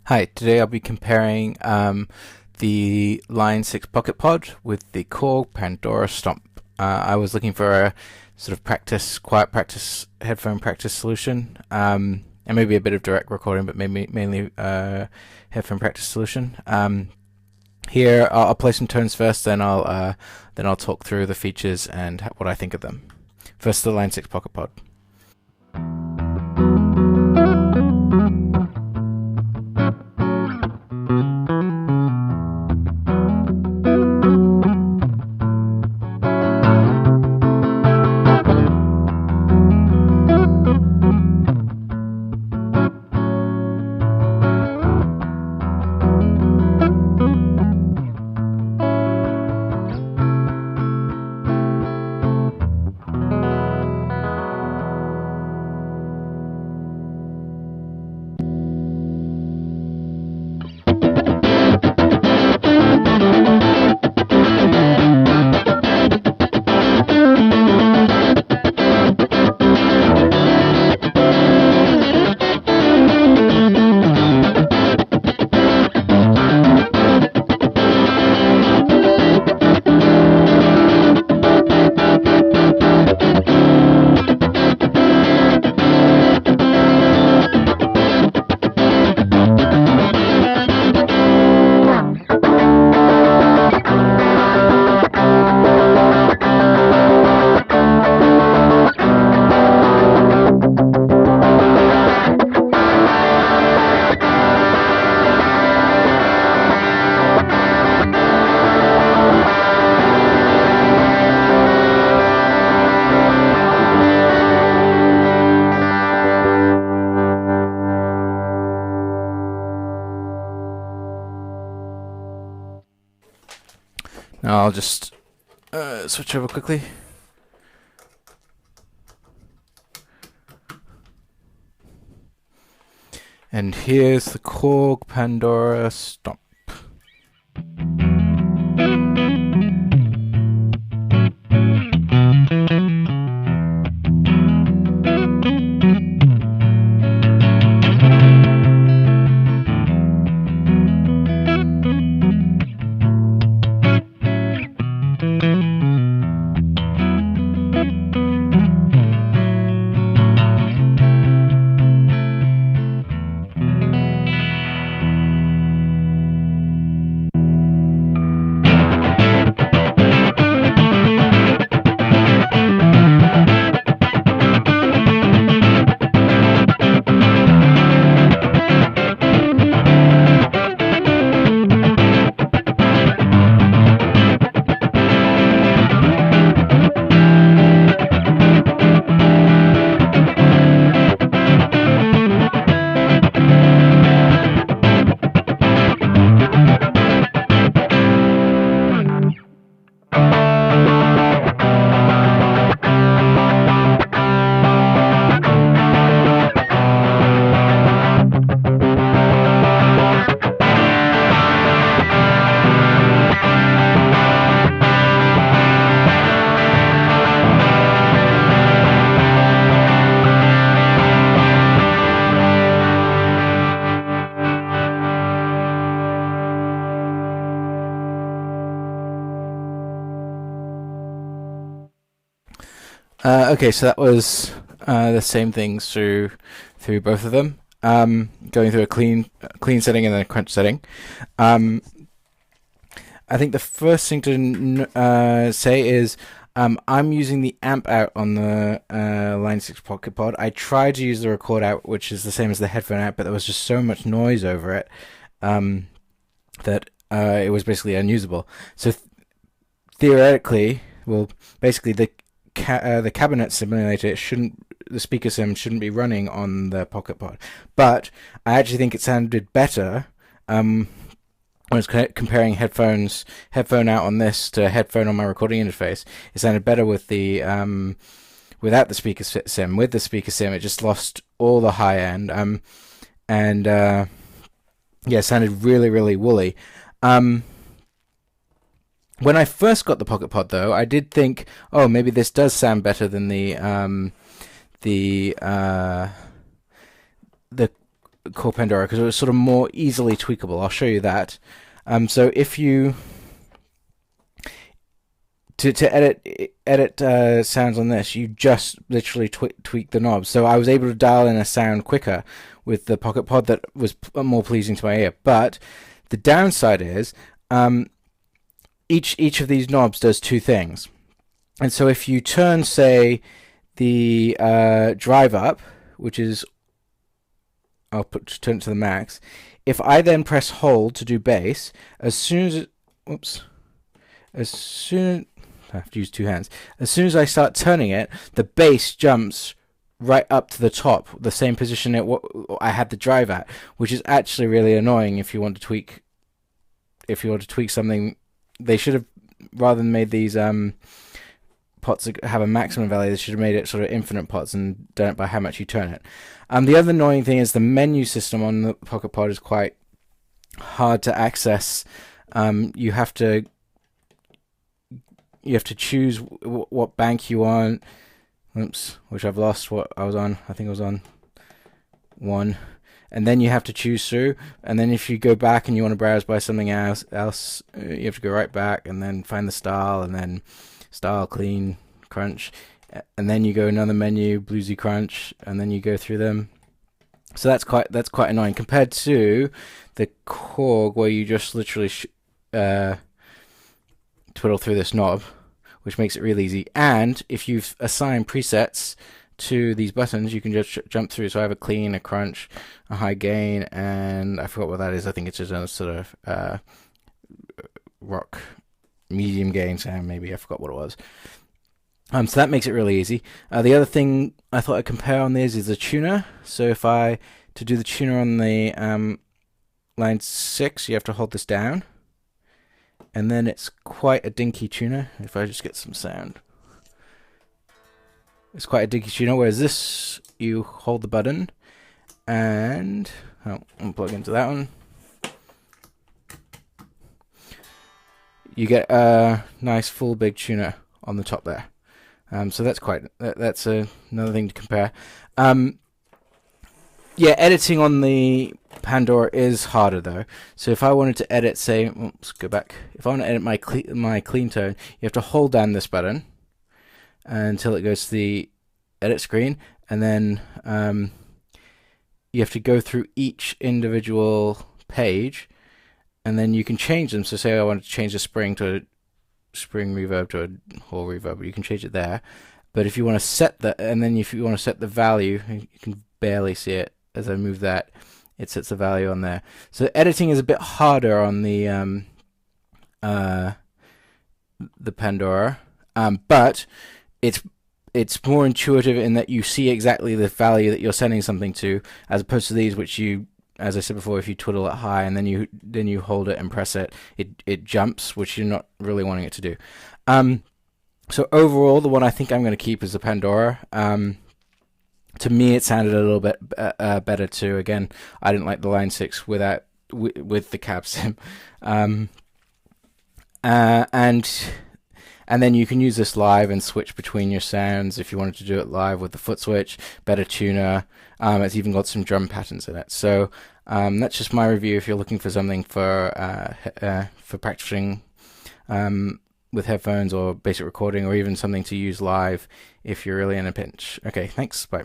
Hi, today I'll be comparing the Line 6 Pocket Pod with the Korg Pandora Stomp. I was looking for a sort of quiet practice, headphone practice solution, and maybe a bit of direct recording, but maybe mainly headphone practice solution. Here, I'll play some tones first, then I'll talk through the features and what I think of them. First, the Line 6 Pocket Pod. Now I'll just switch over quickly. And here's the Korg Pandora Stomp. Okay, so that was the same things through both of them. Going through a clean setting and then a crunch setting. I think the first thing to say is I'm using the amp out on the Line 6 Pocket Pod. I tried to use the record out, which is the same as the headphone out, but there was just so much noise over it that it was basically unusable. So theoretically, well, basically the cabinet simulator the speaker sim shouldn't be running on the Pocket Pod, but I actually think it sounded better when I was comparing headphone out on this to headphone on my recording interface. It sounded better with the without the speaker sim. With the speaker sim, it just lost all the high end and yeah, it sounded really woolly. When I first got the Pocket Pod, though, I did think, oh, maybe this does sound better than the Korg Pandora because it was sort of more easily tweakable. I'll show you that. So if you to edit sounds on this, you just literally tweak the knobs. So I was able to dial in a sound quicker with the Pocket Pod that was more pleasing to my ear. But the downside is each of these knobs does two things. And so if you turn, say, the drive up, which is, I'll turn it to the max. If I then press hold to do bass, I have to use two hands. As soon as I start turning it, the bass jumps right up to the top, the same position I had the drive at, which is actually really annoying if you want to tweak. If you want to tweak something, they should have, rather than made these pots have a maximum value, they should have made it sort of infinite pots and done it by how much you turn it. The other annoying thing is the menu system on the Pocket Pod is quite hard to access. You have to choose what bank you want. Oops, which I've lost what I was on. I think I was on 1. And then you have to choose through. And then if you go back and you want to browse by something else, you have to go right back and then find the style, and then style, clean, crunch. And then you go another menu, bluesy, crunch, and then you go through them. So that's quite annoying compared to the Korg, where you just literally twiddle through this knob, which makes it really easy. And if you've assigned presets to these buttons, you can just jump through. So I have a clean, a crunch, a high gain, and I forgot what that is. I think it's just a sort of rock medium gain sound, maybe. I forgot what it was. So that makes it really easy. The other thing I thought I'd compare on this is the tuner. So if to do the tuner on the line 6, you have to hold this down. And then it's quite a dinky tuner. If I just get some sound. It's quite a dinky tuner, whereas this, you hold the button and I'll plug into that one. You get a nice full big tuner on the top there. So that's another thing to compare. Yeah, editing on the Pandora is harder though. So if I wanted to edit, say, let's go back. If I want to edit my clean tone, you have to hold down this button until it goes to the edit screen, and then you have to go through each individual page, and then you can change them. So say I want to change the spring to a spring reverb to a whole reverb, you can change it there. But if you want to set that, and then if you want to set the value, you can barely see it as I move that. It sets the value on there. So editing is a bit harder on the Pandora, but it's more intuitive in that you see exactly the value that you're sending something to, as opposed to these, which you, as I said before, if you twiddle it high and then you hold it and press it, it jumps, which you're not really wanting it to do. So overall, the one I think I'm going to keep is the Pandora. To me, it sounded a little bit better too. Again, I didn't like the line 6 with the cab sim, and then you can use this live and switch between your sounds if you wanted to do it live with the foot switch. Better tuner. It's even got some drum patterns in it. So that's just my review. If you're looking for something for practicing with headphones or basic recording, or even something to use live if you're really in a pinch. Okay, thanks. Bye.